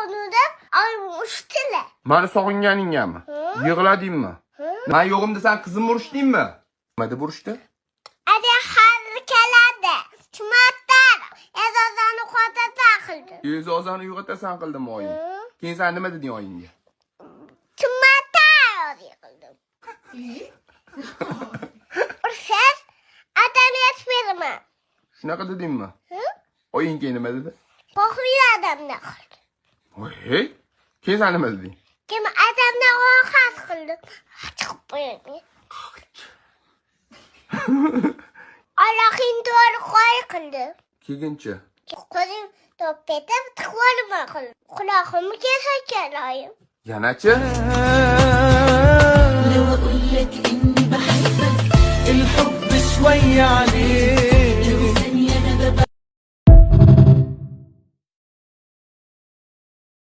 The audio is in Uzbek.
sog'inuvda oyim urishdila. Meni sog'inganingami? Yig'ladingmi? Men yo'g'imda sen qizimni urishdingmi? Nima deb urishdi? Ada har keladi. Chumattar. Ezozani qo'tata qildi. Ezozani uyg'otasan qildimi oying? Keyin sen nima deding oyingga? Chumattar qildim. Ursiz adam yetmedimi? Shunaqa dedingmi? Oying keyin nima dedi? Qo'rqli odamni qildi. Voy, keyin sen nima deding? Kim adamni orqas qildim. Chiqib qo'ydim. Allohing to'g'ri qo'y qildi. Keyinchi. Qo'lim to'petib tiqolma qildi. Quloqim kelsa kelayim. Yanachi? لو اقول لك اني بحبك الحب شوي عليك